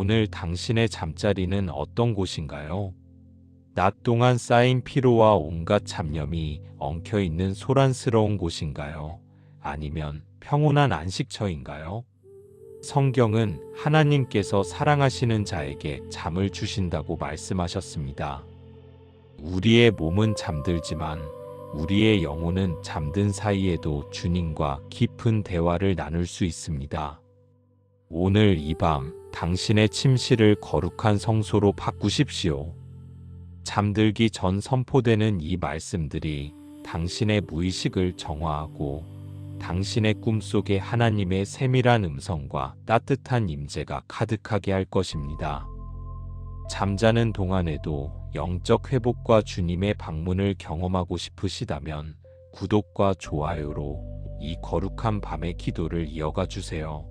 오늘 당신의 잠자리는 어떤 곳인가요? 낮 동안 쌓인 피로와 온갖 잡념이 엉켜있는 소란스러운 곳인가요? 아니면 평온한 안식처인가요? 성경은 하나님께서 사랑하시는 자에게 잠을 주신다고 말씀하셨습니다. 우리의 몸은 잠들지만 우리의 영혼은 잠든 사이에도 주님과 깊은 대화를 나눌 수 있습니다. 오늘 이 밤 당신의 침실을 거룩한 성소로 바꾸십시오. 잠들기 전 선포되는 이 말씀들이 당신의 무의식을 정화하고 당신의 꿈속에 하나님의 세밀한 음성과 따뜻한 임재가 가득하게 할 것입니다. 잠자는 동안에도 영적 회복과 주님의 방문을 경험하고 싶으시다면 구독과 좋아요로 이 거룩한 밤의 기도를 이어가 주세요.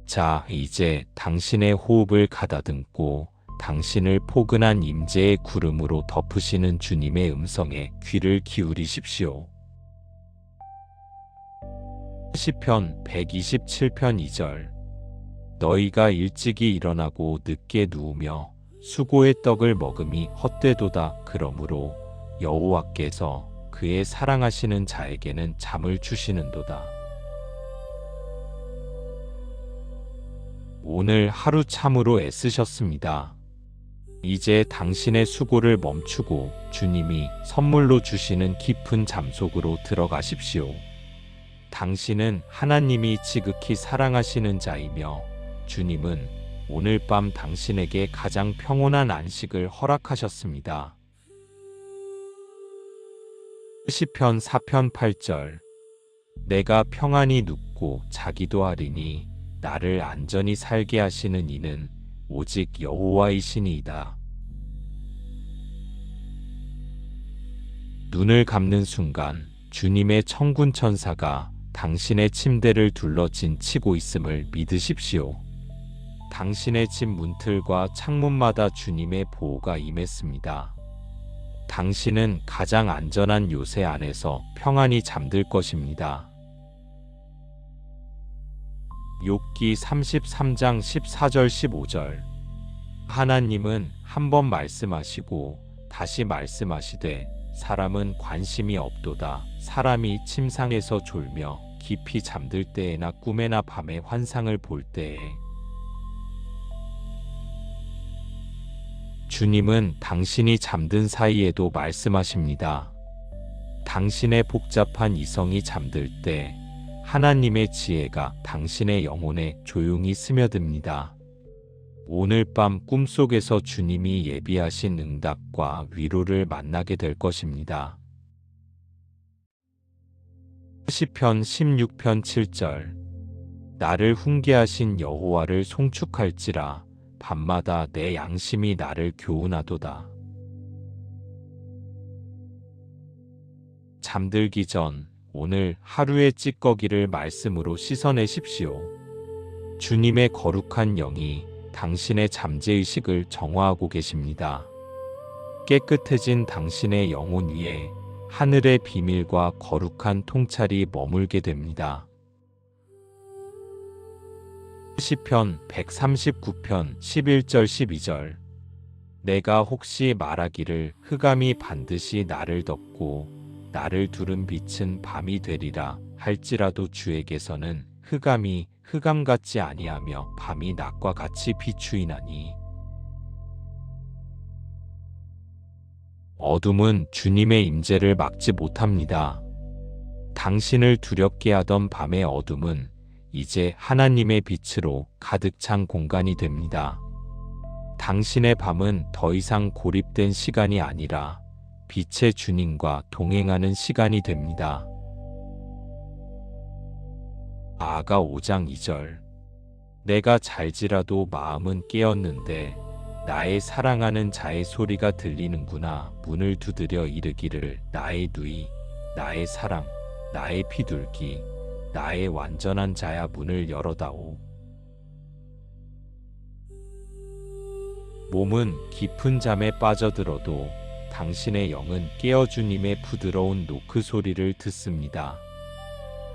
자, 이제 당신의 호흡을 가다듬고 당신을 포근한 임재의 구름으로 덮으시는 주님의 음성에 귀를 기울이십시오. 시편 127편 2절. 너희가 일찍이 일어나고 늦게 누우며 수고의 떡을 먹음이 헛되도다. 그러므로 여호와께서 그의 사랑하시는 자에게는 잠을 주시는도다. 오늘 하루 참으로 애쓰셨습니다. 이제 당신의 수고를 멈추고 주님이 선물로 주시는 깊은 잠 속으로 들어가십시오. 당신은 하나님이 지극히 사랑하시는 자이며 주님은 오늘 밤 당신에게 가장 평온한 안식을 허락하셨습니다. 시편 4편 8절. 내가 평안히 눕고 자기도 하리니 나를 안전히 살게 하시는 이는 오직 여호와이시니이다. 눈을 감는 순간 주님의 천군 천사가 당신의 침대를 둘러 진치고 있음을 믿으십시오. 당신의 집 문틀과 창문마다 주님의 보호가 임했습니다. 당신은 가장 안전한 요새 안에서 평안히 잠들 것입니다. 욥기 33장 14절 15절. 하나님은 한 번 말씀하시고 다시 말씀하시되 사람은 관심이 없도다. 사람이 침상에서 졸며 깊이 잠들 때에나 꿈에나 밤에 환상을 볼 때에 주님은 당신이 잠든 사이에도 말씀하십니다. 당신의 복잡한 이성이 잠들 때 하나님의 지혜가 당신의 영혼에 조용히 스며듭니다. 오늘 밤 꿈속에서 주님이 예비하신 응답과 위로를 만나게 될 것입니다. 시편 16편 7절. 나를 훈계하신 여호와를 송축할지라 밤마다 내 양심이 나를 교훈하도다. 잠들기 전 오늘 하루의 찌꺼기를 말씀으로 씻어내십시오. 주님의 거룩한 영이 당신의 잠재의식을 정화하고 계십니다. 깨끗해진 당신의 영혼 위에 하늘의 비밀과 거룩한 통찰이 머물게 됩니다. 시편 139편 11절 12절. 내가 혹시 말하기를 흑암이 반드시 나를 덮고 나를 두른 빛은 밤이 되리라 할지라도 주에게서는 흑암이 흑암 같지 아니하며 밤이 낮과 같이 비추이나니. 어둠은 주님의 임재를 막지 못합니다. 당신을 두렵게 하던 밤의 어둠은 이제 하나님의 빛으로 가득 찬 공간이 됩니다. 당신의 밤은 더 이상 고립된 시간이 아니라 빛의 주님과 동행하는 시간이 됩니다. 아가 5장 2절. 내가 잘지라도 마음은 깨었는데 나의 사랑하는 자의 소리가 들리는구나. 문을 두드려 이르기를 나의 누이, 나의 사랑, 나의 피둘기, 나의 완전한 자야 문을 열어다오. 몸은 깊은 잠에 빠져들어도 당신의 영은 깨어 주님의 부드러운 노크 소리를 듣습니다.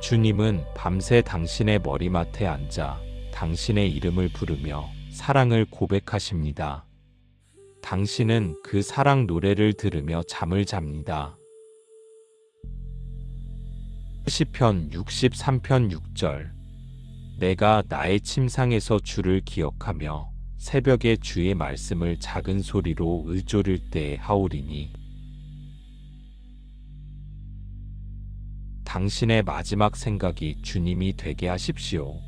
주님은 밤새 당신의 머리맡에 앉아 당신의 이름을 부르며 사랑을 고백하십니다. 당신은 그 사랑 노래를 들으며 잠을 잡니다. 시편 63편 6절. 내가 나의 침상에서 주를 기억하며 새벽에 주의 말씀을 작은 소리로 의조릴 때에 하오리니. 당신의 마지막 생각이 주님이 되게 하십시오.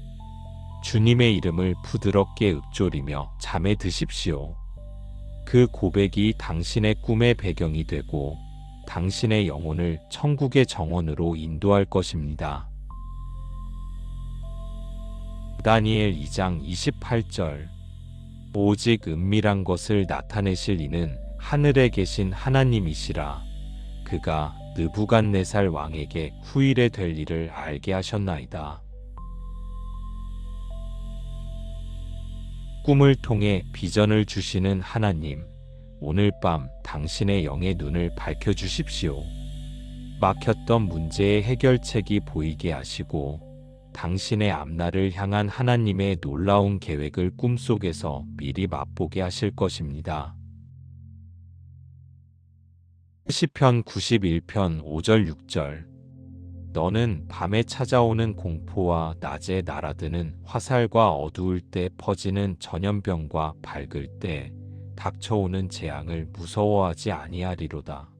주님의 이름을 부드럽게 읊조리며 잠에 드십시오. 그 고백이 당신의 꿈의 배경이 되고 당신의 영혼을 천국의 정원으로 인도할 것입니다. 다니엘 2장 28절. 오직 은밀한 것을 나타내실 이는 하늘에 계신 하나님이시라. 그가 느부갓네살 왕에게 후일에 될 일을 알게 하셨나이다. 꿈을 통해 비전을 주시는 하나님, 오늘 밤 당신의 영의 눈을 밝혀주십시오. 막혔던 문제의 해결책이 보이게 하시고 당신의 앞날을 향한 하나님의 놀라운 계획을 꿈속에서 미리 맛보게 하실 것입니다. 시편 91편 5절 6절. 너는 밤에 찾아오는 공포와 낮에 날아드는 화살과 어두울 때 퍼지는 전염병과 밝을 때 닥쳐오는 재앙을 무서워하지 아니하리로다.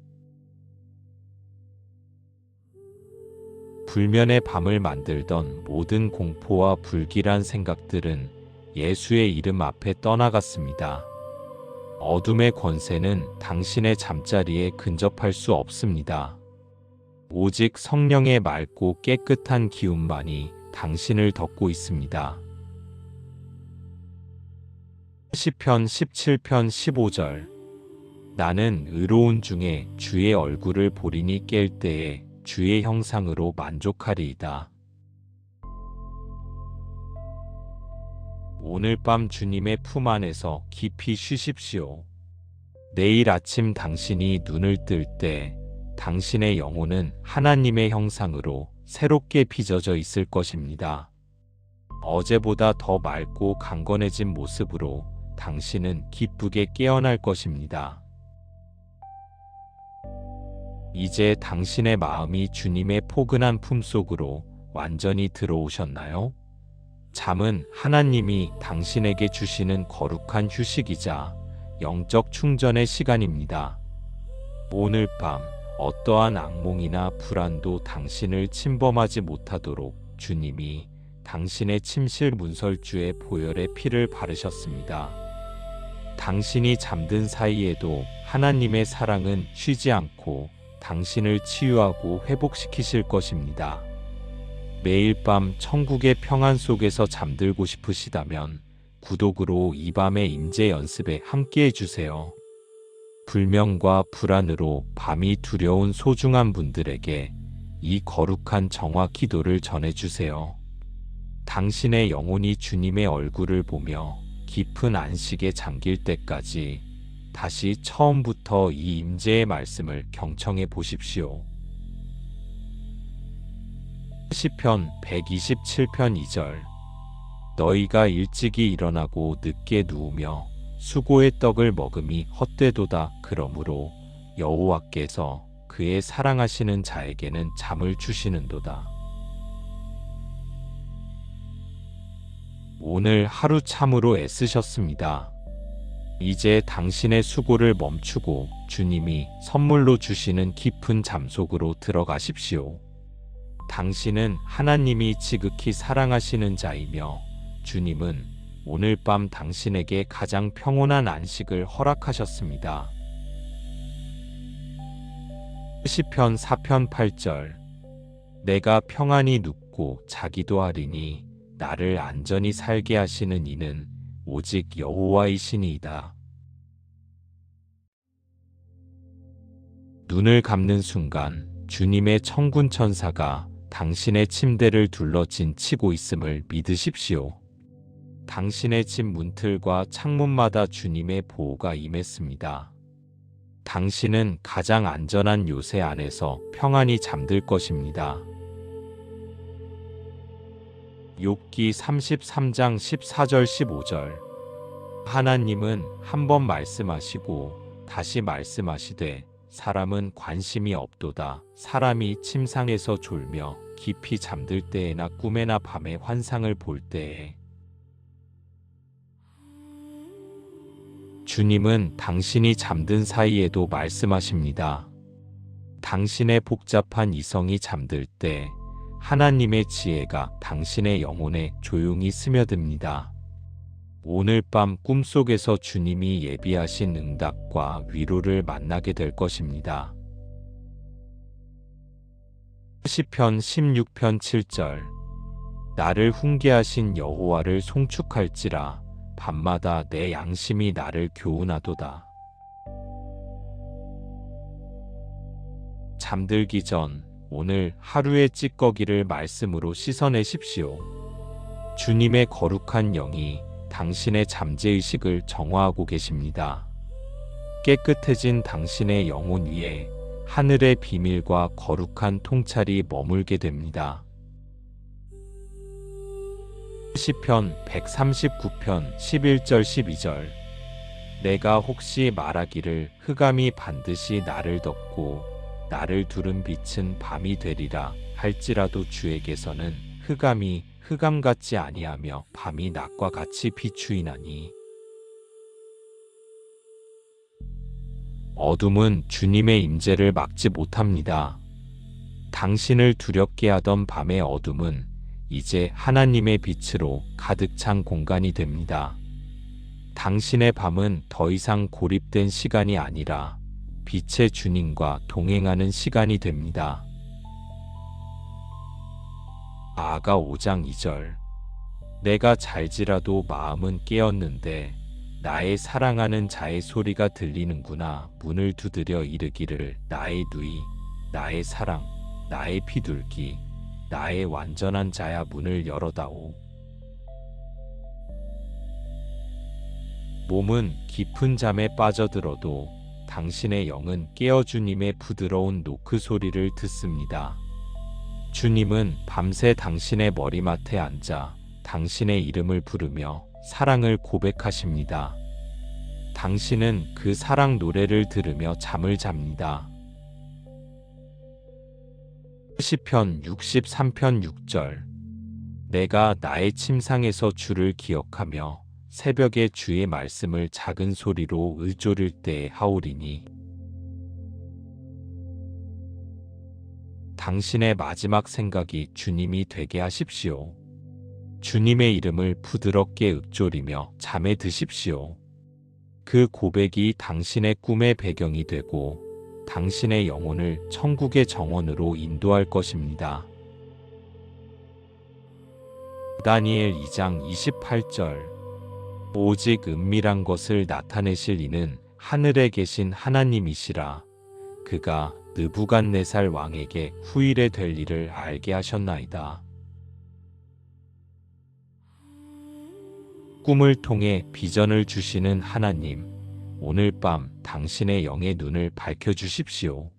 불면의 밤을 만들던 모든 공포와 불길한 생각들은 예수의 이름 앞에 떠나갔습니다. 어둠의 권세는 당신의 잠자리에 근접할 수 없습니다. 오직 성령의 맑고 깨끗한 기운만이 당신을 덮고 있습니다. 시편 17편 15절. 나는 의로운 중에 주의 얼굴을 보리니 깰 때에 주의 형상으로 만족하리이다. 오늘 밤 주님의 품 안에서 깊이 쉬십시오. 내일 아침 당신이 눈을 뜰 때 당신의 영혼은 하나님의 형상으로 새롭게 빚어져 있을 것입니다. 어제보다 더 맑고 강건해진 모습으로 당신은 기쁘게 깨어날 것입니다. 이제 당신의 마음이 주님의 포근한 품속으로 완전히 들어오셨나요? 잠은 하나님이 당신에게 주시는 거룩한 휴식이자 영적 충전의 시간입니다. 오늘 밤 어떠한 악몽이나 불안도 당신을 침범하지 못하도록 주님이 당신의 침실 문설주에 보혈의 피를 바르셨습니다. 당신이 잠든 사이에도 하나님의 사랑은 쉬지 않고 당신을 치유하고 회복시키실 것입니다. 매일 밤 천국의 평안 속에서 잠들고 싶으시다면 구독으로 이 밤의 임재 연습에 함께해 주세요. 불명과 불안으로 밤이 두려운 소중한 분들에게 이 거룩한 정화 기도를 전해주세요. 당신의 영혼이 주님의 얼굴을 보며 깊은 안식에 잠길 때까지 다시 처음부터 이 임재의 말씀을 경청해 보십시오. 시편 127편 2절. 너희가 일찍이 일어나고 늦게 누우며 수고의 떡을 먹음이 헛되도다. 그러므로 여호와께서 그의 사랑하시는 자에게는 잠을 주시는도다. 오늘 하루 참으로 애쓰셨습니다. 이제 당신의 수고를 멈추고 주님이 선물로 주시는 깊은 잠 속으로 들어가십시오. 당신은 하나님이 지극히 사랑하시는 자이며 주님은 오늘 밤 당신에게 가장 평온한 안식을 허락하셨습니다. 시편 4편 8절. 내가 평안히 눕고 자기도 하리니 나를 안전히 살게 하시는 이는 오직 여호와이시니이다. 눈을 감는 순간 주님의 천군 천사가 당신의 침대를 둘러 진치고 있음을 믿으십시오. 당신의 집 문틀과 창문마다 주님의 보호가 임했습니다. 당신은 가장 안전한 요새 안에서 평안히 잠들 것입니다. 욥기 33장 14절 15절. 하나님은 한 번 말씀하시고 다시 말씀하시되 사람은 관심이 없도다. 사람이 침상에서 졸며 깊이 잠들 때에나 꿈에나 밤에 환상을 볼 때에 주님은 당신이 잠든 사이에도 말씀하십니다. 당신의 복잡한 이성이 잠들 때 하나님의 지혜가 당신의 영혼에 조용히 스며듭니다. 오늘 밤 꿈속에서 주님이 예비하신 응답과 위로를 만나게 될 것입니다. 시편 16편 7절 나를 훈계하신 여호와를 송축할지라 밤마다 내 양심이 나를 교훈하도다. 잠들기 전 오늘 하루의 찌꺼기를 말씀으로 씻어내십시오. 주님의 거룩한 영이 당신의 잠재의식을 정화하고 계십니다. 깨끗해진 당신의 영혼 위에 하늘의 비밀과 거룩한 통찰이 머물게 됩니다. 시편 139편 11절 12절 내가 혹시 말하기를 흑암이 반드시 나를 덮고 나를 두른 빛은 밤이 되리라 할지라도 주에게서는 흑암이 흑암 같지 아니하며 밤이 낮과 같이 비추이나니 어둠은 주님의 임재를 막지 못합니다. 당신을 두렵게 하던 밤의 어둠은 이제 하나님의 빛으로 가득 찬 공간이 됩니다. 당신의 밤은 더 이상 고립된 시간이 아니라 빛의 주님과 동행하는 시간이 됩니다. 아가 5장 2절 내가 잘지라도 마음은 깨었는데 나의 사랑하는 자의 소리가 들리는구나. 문을 두드려 이르기를 나의 누이 나의 사랑 나의 피둘기 나의 완전한 자야 문을 열어다오. 몸은 깊은 잠에 빠져들어도 당신의 영은 깨어 주님의 부드러운 노크 소리를 듣습니다. 주님은 밤새 당신의 머리맡에 앉아 당신의 이름을 부르며 사랑을 고백하십니다. 당신은 그 사랑 노래를 들으며 잠을 잡니다. 시편 63편 6절 내가 나의 침상에서 주를 기억하며 새벽에 주의 말씀을 작은 소리로 의조릴 때에 하오리니 당신의 마지막 생각이 주님이 되게 하십시오. 주님의 이름을 부드럽게 읊조리며 잠에 드십시오. 그 고백이 당신의 꿈의 배경이 되고 당신의 영혼을 천국의 정원으로 인도할 것입니다. 다니엘 2장 28절 오직 은밀한 것을 나타내실 이는 하늘에 계신 하나님이시라. 그가 느부갓네살 왕에게 후일에 될 일을 알게 하셨나이다. 꿈을 통해 비전을 주시는 하나님, 오늘 밤 당신의 영의 눈을 밝혀주십시오.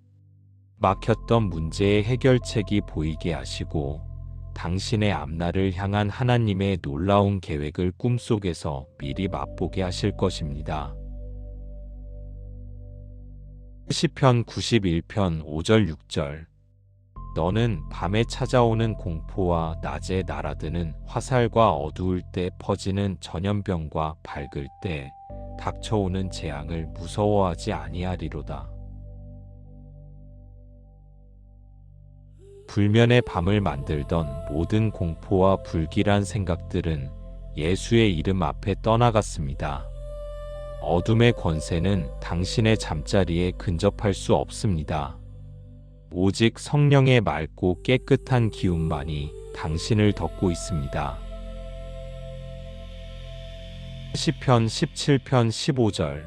막혔던 문제의 해결책이 보이게 하시고 당신의 앞날을 향한 하나님의 놀라운 계획을 꿈속에서 미리 맛보게 하실 것입니다. 시편 91편 5절 6절 너는 밤에 찾아오는 공포와 낮에 날아드는 화살과 어두울 때 퍼지는 전염병과 밝을 때 닥쳐오는 재앙을 무서워하지 아니하리로다. 불면의 밤을 만들던 모든 공포와 불길한 생각들은 예수의 이름 앞에 떠나갔습니다. 어둠의 권세는 당신의 잠자리에 근접할 수 없습니다. 오직 성령의 맑고 깨끗한 기운만이 당신을 덮고 있습니다. 시편 17편 15절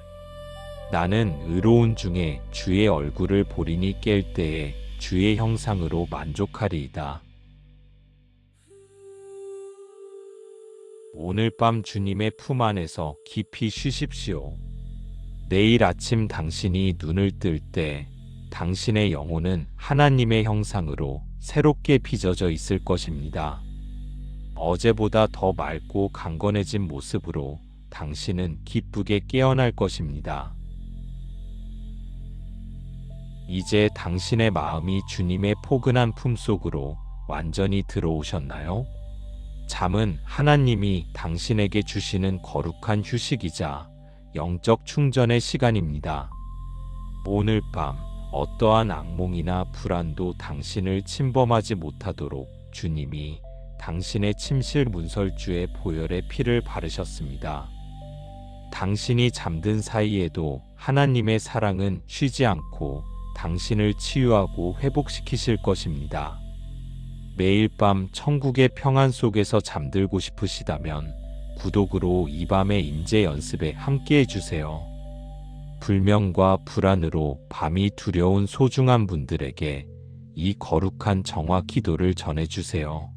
나는 의로운 중에 주의 얼굴을 보리니 깰 때에 주의 형상으로 만족하리이다. 오늘 밤 주님의 품 안에서 깊이 쉬십시오. 내일 아침 당신이 눈을 뜰 때 당신의 영혼은 하나님의 형상으로 새롭게 빚어져 있을 것입니다. 어제보다 더 맑고 강건해진 모습으로 당신은 기쁘게 깨어날 것입니다. 이제 당신의 마음이 주님의 포근한 품속으로 완전히 들어오셨나요? 잠은 하나님이 당신에게 주시는 거룩한 휴식이자 영적 충전의 시간입니다. 오늘 밤 어떠한 악몽이나 불안도 당신을 침범하지 못하도록 주님이 당신의 침실 문설주에 보혈의 피를 바르셨습니다. 당신이 잠든 사이에도 하나님의 사랑은 쉬지 않고 당신을 치유하고 회복시키실 것입니다. 매일 밤 천국의 평안 속에서 잠들고 싶으시다면 구독으로 이 밤의 임재 연습에 함께 해주세요. 불면과 불안으로 밤이 두려운 소중한 분들에게 이 거룩한 정화 기도를 전해주세요.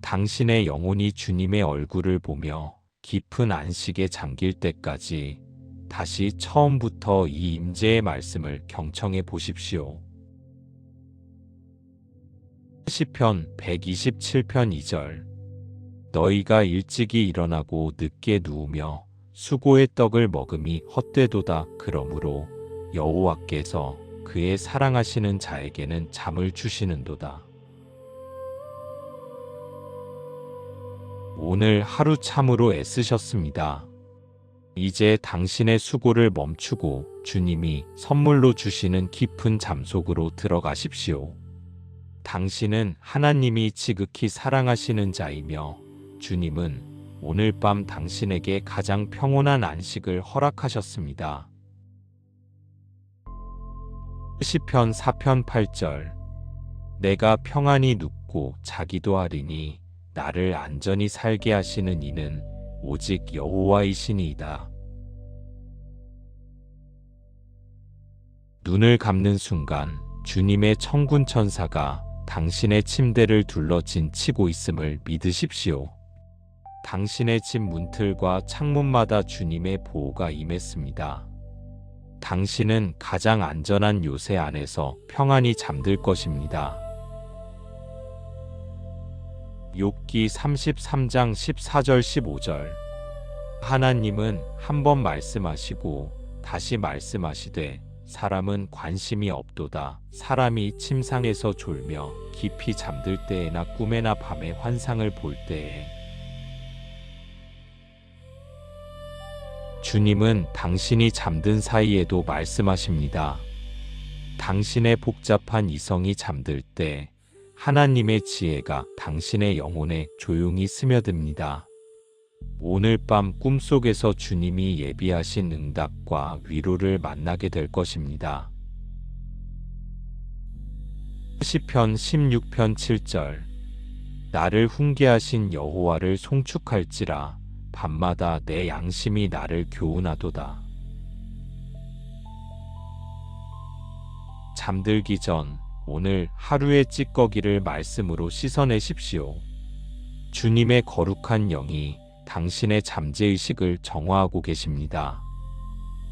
당신의 영혼이 주님의 얼굴을 보며 깊은 안식에 잠길 때까지 다시 처음부터 이 임재의 말씀을 경청해 보십시오. 시편 127편 2절. 너희가 일찍이 일어나고 늦게 누우며 수고의 떡을 먹음이 헛되도다. 그러므로 여호와께서 그의 사랑하시는 자에게는 잠을 주시는도다. 오늘 하루 참으로 애쓰셨습니다. 이제 당신의 수고를 멈추고 주님이 선물로 주시는 깊은 잠 속으로 들어가십시오. 당신은 하나님이 지극히 사랑하시는 자이며 주님은 오늘 밤 당신에게 가장 평온한 안식을 허락하셨습니다. 시편 4편 8절. 내가 평안히 눕고 자기도 하리니 나를 안전히 살게 하시는 이는 오직 여호와이시니이다. 눈을 감는 순간 주님의 천군 천사가 당신의 침대를 둘러 진치고 있음을 믿으십시오. 당신의 집 문틀과 창문마다 주님의 보호가 임했습니다. 당신은 가장 안전한 요새 안에서 평안히 잠들 것입니다. 욥기 33장 14절 15절. 하나님은 한 번 말씀하시고 다시 말씀하시되 사람은 관심이 없도다. 사람이 침상에서 졸며 깊이 잠들 때에나 꿈에나 밤에 환상을 볼 때에 주님은 당신이 잠든 사이에도 말씀하십니다. 당신의 복잡한 이성이 잠들 때 하나님의 지혜가 당신의 영혼에 조용히 스며듭니다. 오늘 밤 꿈속에서 주님이 예비하신 응답과 위로를 만나게 될 것입니다. 시편 16편 7절. 나를 훈계하신 여호와를 송축할지라 밤마다 내 양심이 나를 교훈하도다. 잠들기 전 오늘 하루의 찌꺼기를 말씀으로 씻어내십시오. 주님의 거룩한 영이 당신의 잠재의식을 정화하고 계십니다.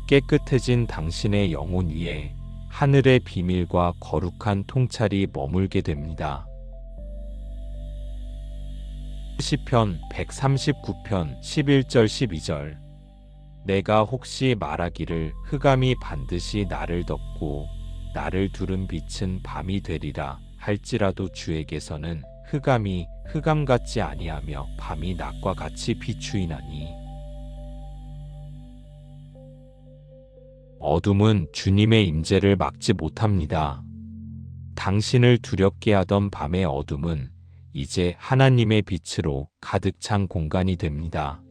깨끗해진 당신의 영혼 위에 하늘의 비밀과 거룩한 통찰이 머물게 됩니다. 시편 139편 11절 12절. 내가 혹시 말하기를 흑암이 반드시 나를 덮고 나를 두른 빛은 밤이 되리라 할지라도 주에게서는 흑암이 흑암 같지 아니하며 밤이 낮과 같이 비추이나니. 어둠은 주님의 임재를 막지 못합니다. 당신을 두렵게 하던 밤의 어둠은 이제 하나님의 빛으로 가득 찬 공간이 됩니다.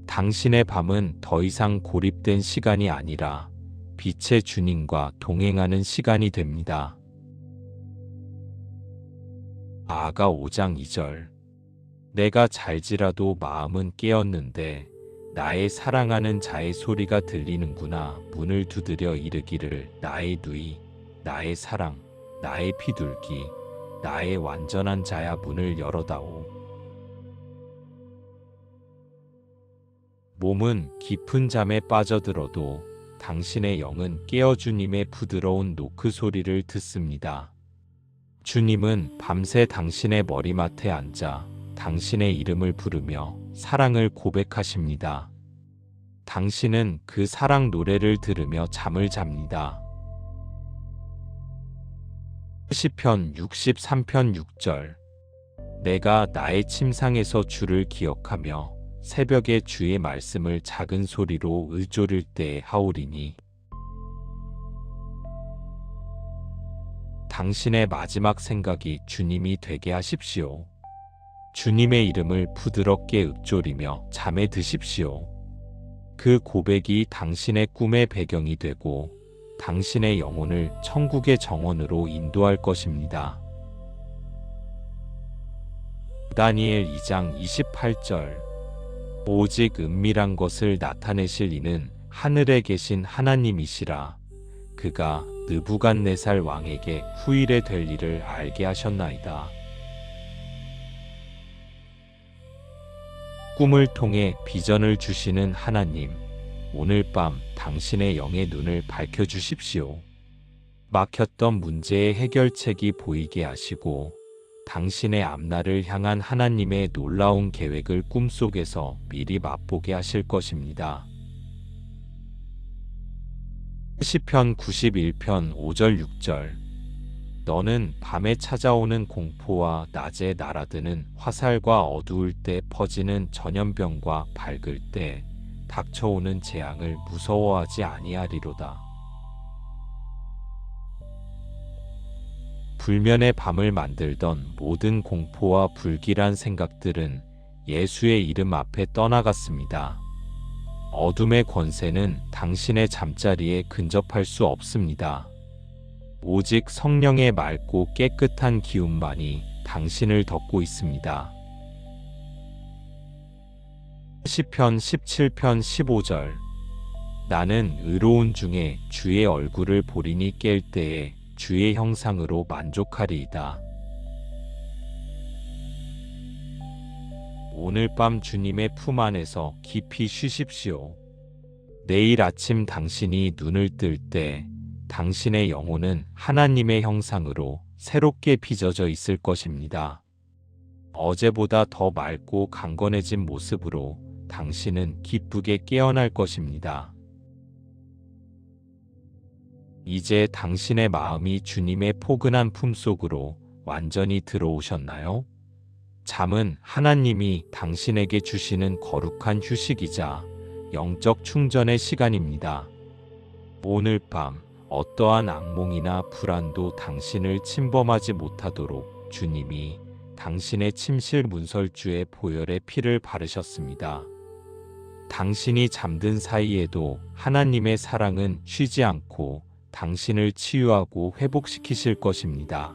당신의 밤은 더 이상 고립된 시간이 아니라 빛의 주님과 동행하는 시간이 됩니다. 아가 5장 2절. 내가 잘지라도 마음은 깨었는데 나의 사랑하는 자의 소리가 들리는구나. 문을 두드려 이르기를 나의 누이, 나의 사랑, 나의 피둘기, 나의 완전한 자야 문을 열어다오. 몸은 깊은 잠에 빠져들어도 당신의 영은 깨어 주님의 부드러운 노크 소리를 듣습니다. 주님은 밤새 당신의 머리맡에 앉아 당신의 이름을 부르며 사랑을 고백하십니다. 당신은 그 사랑 노래를 들으며 잠을 잡니다. 시편 63편 6절. 내가 나의 침상에서 주를 기억하며 새벽에 주의 말씀을 작은 소리로 의존릴 때에 하오리니. 당신의 마지막 생각이 주님이 되게 하십시오. 주님의 이름을 부드럽게 읊조리며 잠에 드십시오. 그 고백이 당신의 꿈의 배경이 되고 당신의 영혼을 천국의 정원으로 인도할 것입니다. 다니엘 2장 28절. 오직 은밀한 것을 나타내실 이는 하늘에 계신 하나님이시라. 그가 느부갓네살 왕에게 후일에 될 일을 알게 하셨나이다. 꿈을 통해 비전을 주시는 하나님, 오늘 밤 당신의 영의 눈을 밝혀주십시오. 막혔던 문제의 해결책이 보이게 하시고 당신의 앞날을 향한 하나님의 놀라운 계획을 꿈속에서 미리 맛보게 하실 것입니다. 시편 91편 5절 6절. 너는 밤에 찾아오는 공포와 낮에 날아드는 화살과 어두울 때 퍼지는 전염병과 밝을 때 닥쳐오는 재앙을 무서워하지 아니하리로다. 불면의 밤을 만들던 모든 공포와 불길한 생각들은 예수의 이름 앞에 떠나갔습니다. 어둠의 권세는 당신의 잠자리에 근접할 수 없습니다. 오직 성령의 맑고 깨끗한 기운만이 당신을 덮고 있습니다. 시편 17편 15절. 나는 의로운 중에 주의 얼굴을 보리니 깰 때에 주의 형상으로 만족하리이다. 오늘 밤 주님의 품 안에서 깊이 쉬십시오. 내일 아침 당신이 눈을 뜰 때 당신의 영혼은 하나님의 형상으로 새롭게 빚어져 있을 것입니다. 어제보다 더 맑고 강건해진 모습으로 당신은 기쁘게 깨어날 것입니다. 이제 당신의 마음이 주님의 포근한 품속으로 완전히 들어오셨나요? 잠은 하나님이 당신에게 주시는 거룩한 휴식이자 영적 충전의 시간입니다. 오늘 밤 어떠한 악몽이나 불안도 당신을 침범하지 못하도록 주님이 당신의 침실 문설주에 보혈의 피를 바르셨습니다. 당신이 잠든 사이에도 하나님의 사랑은 쉬지 않고 당신을 치유하고 회복시키실 것입니다.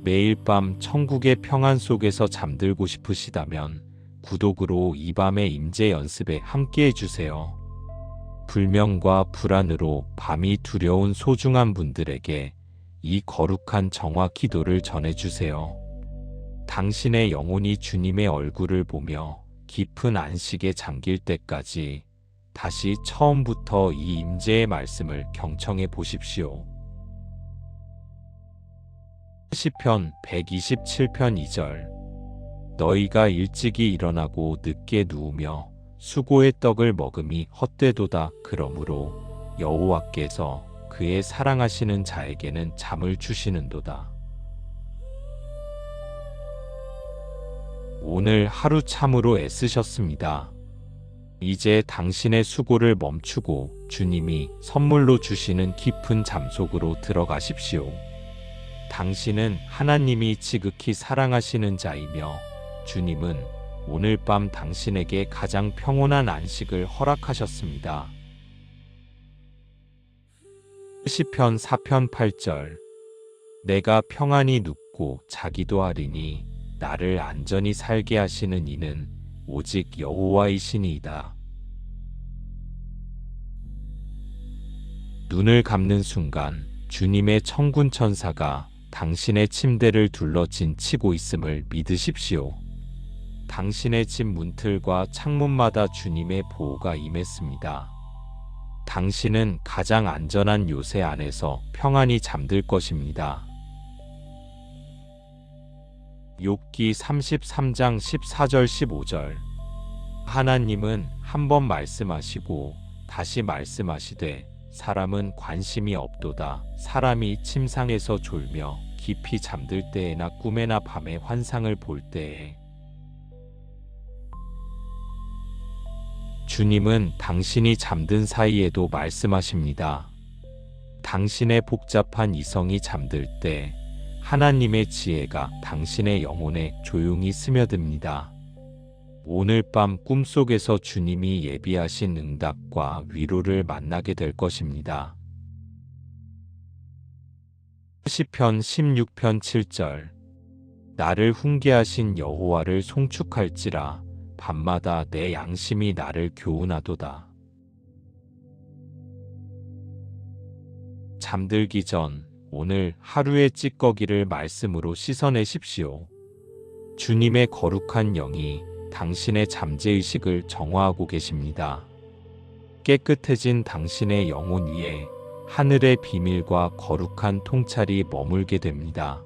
매일 밤 천국의 평안 속에서 잠들고 싶으시다면 구독으로 이 밤의 임재 연습에 함께 해주세요. 불면과 불안으로 밤이 두려운 소중한 분들에게 이 거룩한 정화 기도를 전해주세요. 당신의 영혼이 주님의 얼굴을 보며 깊은 안식에 잠길 때까지 다시 처음부터 이 임재의 말씀을 경청해 보십시오. 시편 127편 2절. 너희가 일찍이 일어나고 늦게 누우며 수고의 떡을 먹음이 헛되도다. 그러므로 여호와께서 그의 사랑하시는 자에게는 잠을 주시는도다. 오늘 하루 참으로 애쓰셨습니다. 이제 당신의 수고를 멈추고 주님이 선물로 주시는 깊은 잠 속으로 들어가십시오. 당신은 하나님이 지극히 사랑하시는 자이며 주님은 오늘 밤 당신에게 가장 평온한 안식을 허락하셨습니다. 시편 4편 8절. 내가 평안히 눕고 자기도 하리니 나를 안전히 살게 하시는 이는 오직 여호와이시니이다. 눈을 감는 순간 주님의 천군 천사가 당신의 침대를 둘러 진치고 있음을 믿으십시오. 당신의 집 문틀과 창문마다 주님의 보호가 임했습니다. 당신은 가장 안전한 요새 안에서 평안히 잠들 것입니다. 욥기 33장 14절 15절. 하나님은 한 번 말씀하시고 다시 말씀하시되 사람은 관심이 없도다. 사람이 침상에서 졸며 깊이 잠들 때에나 꿈에나 밤에 환상을 볼 때에 주님은 당신이 잠든 사이에도 말씀하십니다. 당신의 복잡한 이성이 잠들 때 하나님의 지혜가 당신의 영혼에 조용히 스며듭니다. 오늘 밤 꿈속에서 주님이 예비하신 응답과 위로를 만나게 될 것입니다. 시편 16편 7절 나를 훈계하신 여호와를 송축할지라 밤마다 내 양심이 나를 교훈하도다. 잠들기 전 오늘 하루의 찌꺼기를 말씀으로 씻어내십시오. 주님의 거룩한 영이 당신의 잠재의식을 정화하고 계십니다. 깨끗해진 당신의 영혼 위에 하늘의 비밀과 거룩한 통찰이 머물게 됩니다.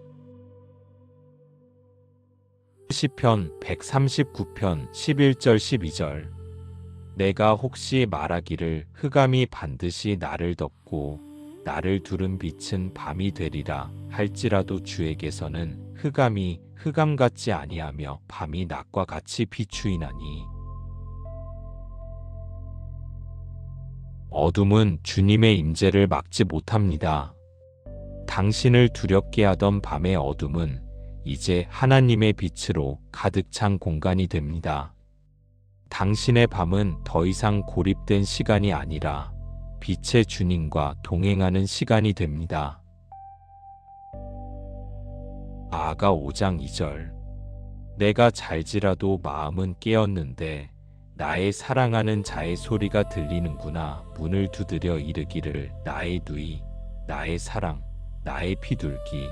시편 139편 11절 12절 내가 혹시 말하기를 흑암이 반드시 나를 덮고 나를 두른 빛은 밤이 되리라 할지라도 주에게서는 흑암이 흑암 같지 아니하며 밤이 낮과 같이 비추이나니 어둠은 주님의 임재를 막지 못합니다. 당신을 두렵게 하던 밤의 어둠은 이제 하나님의 빛으로 가득 찬 공간이 됩니다. 당신의 밤은 더 이상 고립된 시간이 아니라 빛의 주님과 동행하는 시간이 됩니다. 아가 5장 2절 내가 잘지라도 마음은 깨었는데 나의 사랑하는 자의 소리가 들리는구나. 문을 두드려 이르기를 나의 누이, 나의 사랑, 나의 피둘기,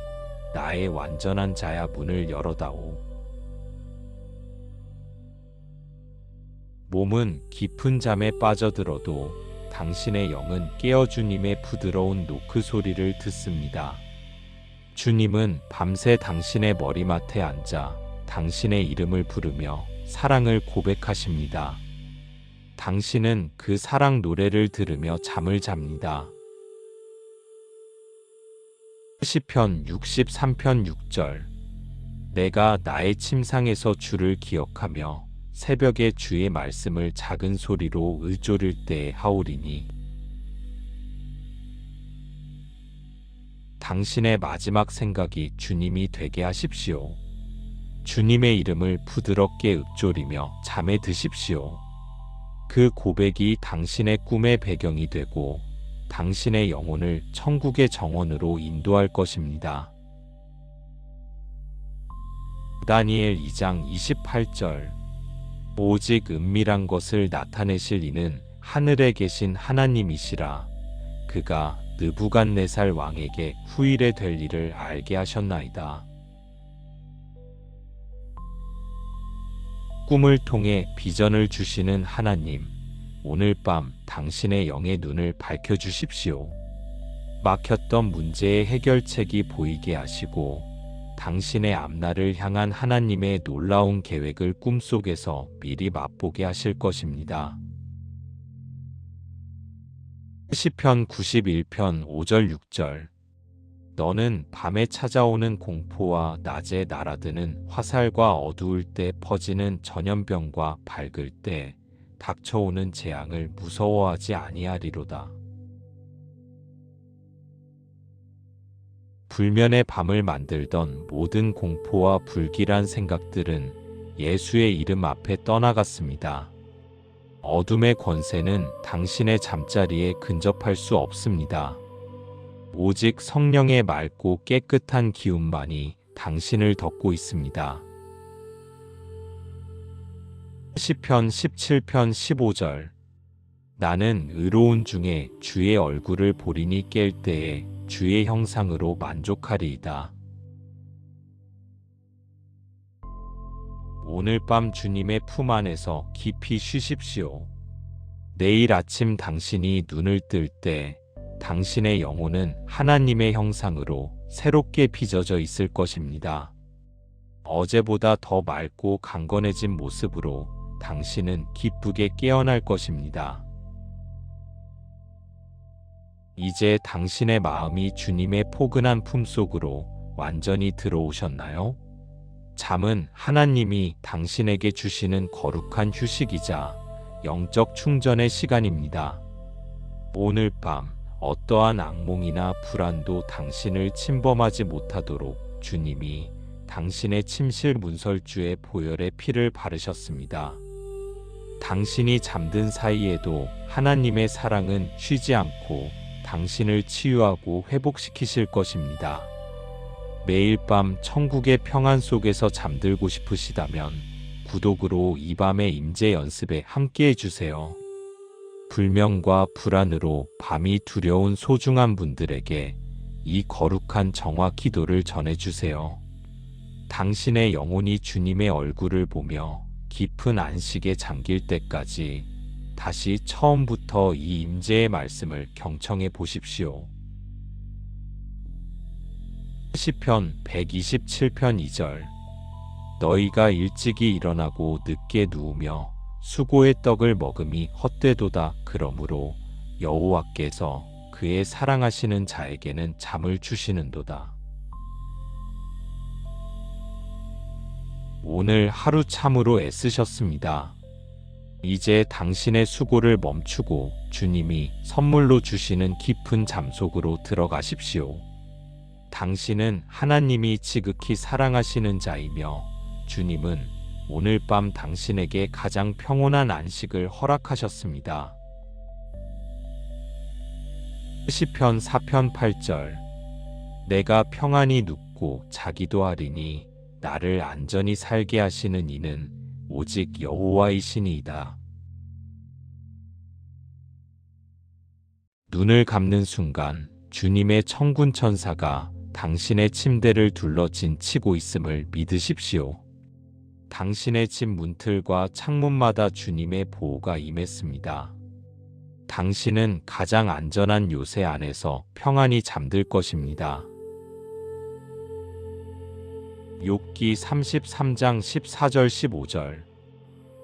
나의 완전한 자야 문을 열어다오. 몸은 깊은 잠에 빠져들어도 당신의 영은 깨어 주님의 부드러운 노크 소리를 듣습니다. 주님은 밤새 당신의 머리맡에 앉아 당신의 이름을 부르며 사랑을 고백하십니다. 당신은 그 사랑 노래를 들으며 잠을 잡니다. 시편 63편 6절 내가 나의 침상에서 주를 기억하며 새벽에 주의 말씀을 작은 소리로 의조릴 때에 하오리니 당신의 마지막 생각이 주님이 되게 하십시오. 주님의 이름을 부드럽게 읊조리며 잠에 드십시오. 그 고백이 당신의 꿈의 배경이 되고 당신의 영혼을 천국의 정원으로 인도할 것입니다. 다니엘 2장 28절 오직 은밀한 것을 나타내실 이는 하늘에 계신 하나님이시라. 그가 느부갓네살 왕에게 후일에 될 일을 알게 하셨나이다. 꿈을 통해 비전을 주시는 하나님, 오늘 밤 당신의 영의 눈을 밝혀주십시오. 막혔던 문제의 해결책이 보이게 하시고 당신의 앞날을 향한 하나님의 놀라운 계획을 꿈속에서 미리 맛보게 하실 것입니다. 시편 91편 5절 6절 너는 밤에 찾아오는 공포와 낮에 날아드는 화살과 어두울 때 퍼지는 전염병과 밝을 때 닥쳐오는 재앙을 무서워하지 아니하리로다. 불면의 밤을 만들던 모든 공포와 불길한 생각들은 예수의 이름 앞에 떠나갔습니다. 어둠의 권세는 당신의 잠자리에 근접할 수 없습니다. 오직 성령의 맑고 깨끗한 기운만이 당신을 덮고 있습니다. 시편 17편 15절 나는 의로운 중에 주의 얼굴을 보리니 깰 때에 주의 형상으로 만족하리이다. 오늘 밤 주님의 품 안에서 깊이 쉬십시오. 내일 아침 당신이 눈을 뜰 때 당신의 영혼은 하나님의 형상으로 새롭게 빚어져 있을 것입니다. 어제보다 더 맑고 강건해진 모습으로 당신은 기쁘게 깨어날 것입니다. 이제 당신의 마음이 주님의 포근한 품속으로 완전히 들어오셨나요? 잠은 하나님이 당신에게 주시는 거룩한 휴식이자 영적 충전의 시간입니다. 오늘 밤 어떠한 악몽이나 불안도 당신을 침범하지 못하도록 주님이 당신의 침실 문설주에 보혈의 피를 바르셨습니다. 당신이 잠든 사이에도 하나님의 사랑은 쉬지 않고 당신을 치유하고 회복시키실 것입니다. 매일 밤 천국의 평안 속에서 잠들고 싶으시다면 구독으로 이 밤의 임재 연습에 함께해 주세요. 불면과 불안으로 밤이 두려운 소중한 분들에게 이 거룩한 정화 기도를 전해주세요. 당신의 영혼이 주님의 얼굴을 보며 깊은 안식에 잠길 때까지 다시 처음부터 이 임재의 말씀을 경청해 보십시오. 시편 127편 2절. 너희가 일찍이 일어나고 늦게 누우며 수고의 떡을 먹음이 헛되도다. 그러므로 여호와께서 그의 사랑하시는 자에게는 잠을 주시는도다. 오늘 하루 참으로 애쓰셨습니다. 이제 당신의 수고를 멈추고 주님이 선물로 주시는 깊은 잠 속으로 들어가십시오. 당신은 하나님이 지극히 사랑하시는 자이며 주님은 오늘 밤 당신에게 가장 평온한 안식을 허락하셨습니다. 시편 4편 8절. 내가 평안히 눕고 자기도 하리니 나를 안전히 살게 하시는 이는 오직 여호와이시니이다. 눈을 감는 순간 주님의 천군 천사가 당신의 침대를 둘러 진치고 있음을 믿으십시오. 당신의 집 문틀과 창문마다 주님의 보호가 임했습니다. 당신은 가장 안전한 요새 안에서 평안히 잠들 것입니다. 욥기 33장 14절 15절.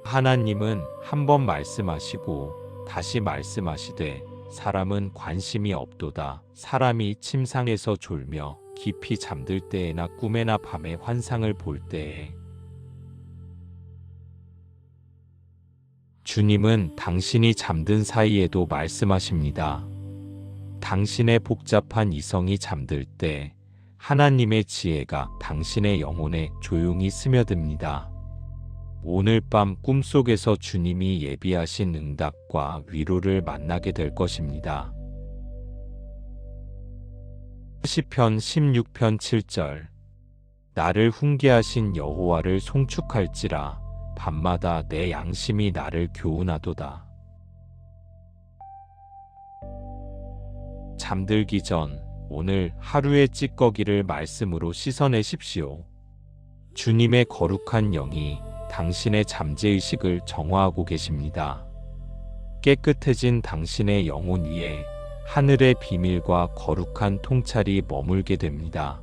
하나님은 한 번 말씀하시고 다시 말씀하시되 사람은 관심이 없도다. 사람이 침상에서 졸며 깊이 잠들 때에나 꿈에나 밤에 환상을 볼 때에 주님은 당신이 잠든 사이에도 말씀하십니다. 당신의 복잡한 이성이 잠들 때 하나님의 지혜가 당신의 영혼에 조용히 스며듭니다. 오늘 밤 꿈속에서 주님이 예비하신 응답과 위로를 만나게 될 것입니다. 시편 16편 7절. 나를 훈계하신 여호와를 송축할지라 밤마다 내 양심이 나를 교훈하도다. 잠들기 전 오늘 하루의 찌꺼기를 말씀으로 씻어내십시오. 주님의 거룩한 영이 당신의 잠재의식을 정화하고 계십니다. 깨끗해진 당신의 영혼 위에 하늘의 비밀과 거룩한 통찰이 머물게 됩니다.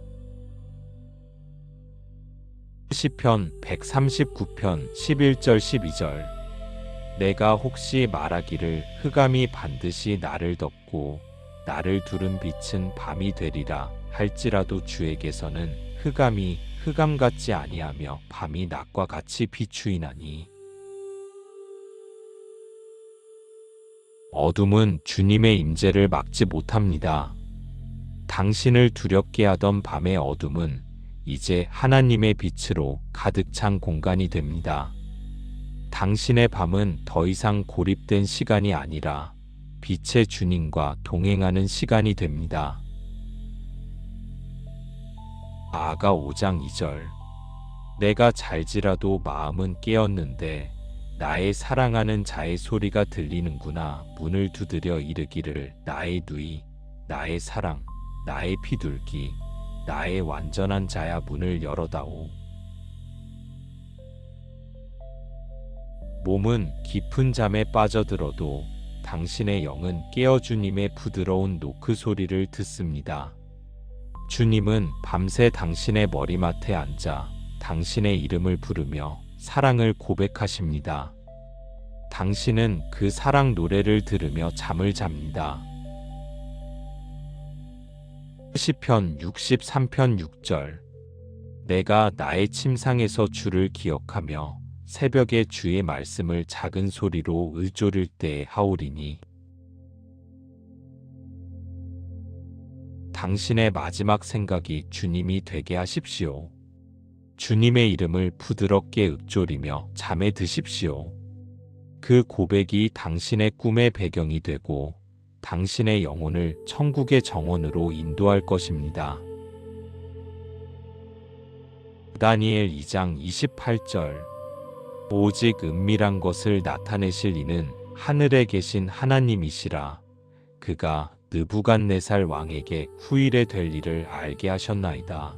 시편 139편 11절 12절. 내가 혹시 말하기를 흑암이 반드시 나를 덮고 나를 두른 빛은 밤이 되리라 할지라도 주에게서는 흑암이 흑암 같지 아니하며 밤이 낮과 같이 비추이나니. 어둠은 주님의 임재를 막지 못합니다. 당신을 두렵게 하던 밤의 어둠은 이제 하나님의 빛으로 가득 찬 공간이 됩니다. 당신의 밤은 더 이상 고립된 시간이 아니라 빛의 주님과 동행하는 시간이 됩니다. 아가 5장 2절. 내가 잘지라도 마음은 깨었는데 나의 사랑하는 자의 소리가 들리는구나. 문을 두드려 이르기를 나의 누이, 나의 사랑, 나의 피둘기, 나의 완전한 자야 문을 열어다오. 몸은 깊은 잠에 빠져들어도 당신의 영은 깨어 주님의 부드러운 노크 소리를 듣습니다. 주님은 밤새 당신의 머리맡에 앉아 당신의 이름을 부르며 사랑을 고백하십니다. 당신은 그 사랑 노래를 들으며 잠을 잡니다. 시편 63편 6절. 내가 나의 침상에서 주를 기억하며 새벽에 주의 말씀을 작은 소리로 의존릴 때에 하오리니. 당신의 마지막 생각이 주님이 되게 하십시오. 주님의 이름을 부드럽게 읊조리며 잠에 드십시오. 그 고백이 당신의 꿈의 배경이 되고 당신의 영혼을 천국의 정원으로 인도할 것입니다. 다니엘 2장 28절. 오직 은밀한 것을 나타내실 이는 하늘에 계신 하나님이시라. 그가 느부갓네살 왕에게 후일에 될 일을 알게 하셨나이다.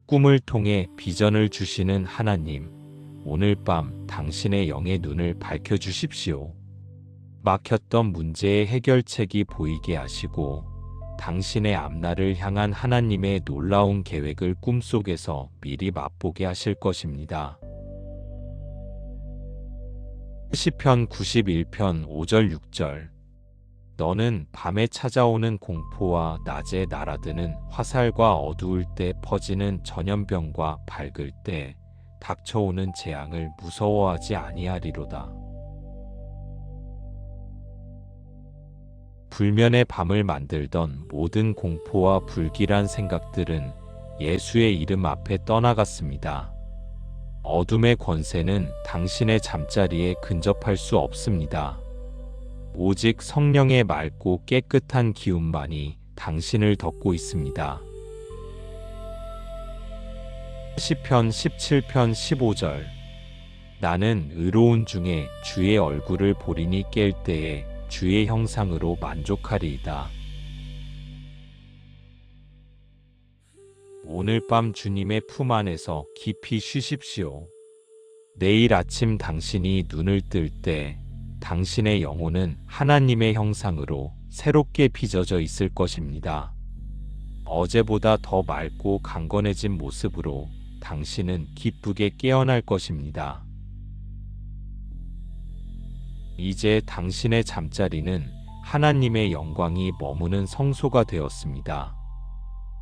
꿈을 통해 비전을 주시는 하나님, 오늘 밤 당신의 영의 눈을 밝혀주십시오. 막혔던 문제의 해결책이 보이게 하시고 당신의 앞날을 향한 하나님의 놀라운 계획을 꿈속에서 미리 맛보게 하실 것입니다. 시편 91편 5절 6절. 너는 밤에 찾아오는 공포와 낮에 날아드는 화살과 어두울 때 퍼지는 전염병과 밝을 때 닥쳐오는 재앙을 무서워하지 아니하리로다. 불면의 밤을 만들던 모든 공포와 불길한 생각들은 예수의 이름 앞에 떠나갔습니다. 어둠의 권세는 당신의 잠자리에 근접할 수 없습니다. 오직 성령의 맑고 깨끗한 기운만이 당신을 덮고 있습니다. 시편 17편 15절. 나는 의로운 중에 주의 얼굴을 보리니 깰 때에 주의 형상으로 만족하리이다. 오늘 밤 주님의 품 안에서 깊이 쉬십시오. 내일 아침 당신이 눈을 뜰 때 당신의 영혼은 하나님의 형상으로 새롭게 빚어져 있을 것입니다. 어제보다 더 맑고 강건해진 모습으로 당신은 기쁘게 깨어날 것입니다. 이제 당신의 잠자리는 하나님의 영광이 머무는 성소가 되었습니다.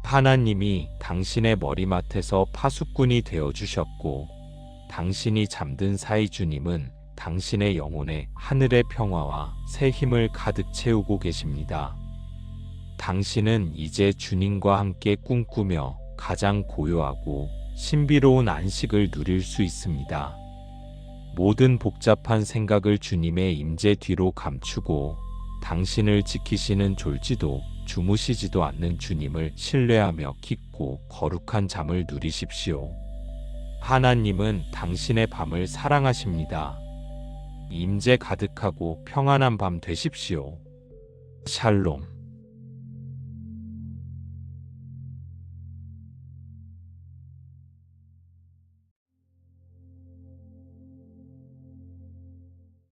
하나님이 당신의 머리맡에서 파수꾼이 되어주셨고 당신이 잠든 사이 주님은 당신의 영혼에 하늘의 평화와 새 힘을 가득 채우고 계십니다. 당신은 이제 주님과 함께 꿈꾸며 가장 고요하고 신비로운 안식을 누릴 수 있습니다. 모든 복잡한 생각을 주님의 임재 뒤로 감추고 당신을 지키시는 졸지도 주무시지도 않는 주님을 신뢰하며 깊고 거룩한 잠을 누리십시오. 하나님은 당신의 밤을 사랑하십니다. 임재 가득하고 평안한 밤 되십시오. 샬롬.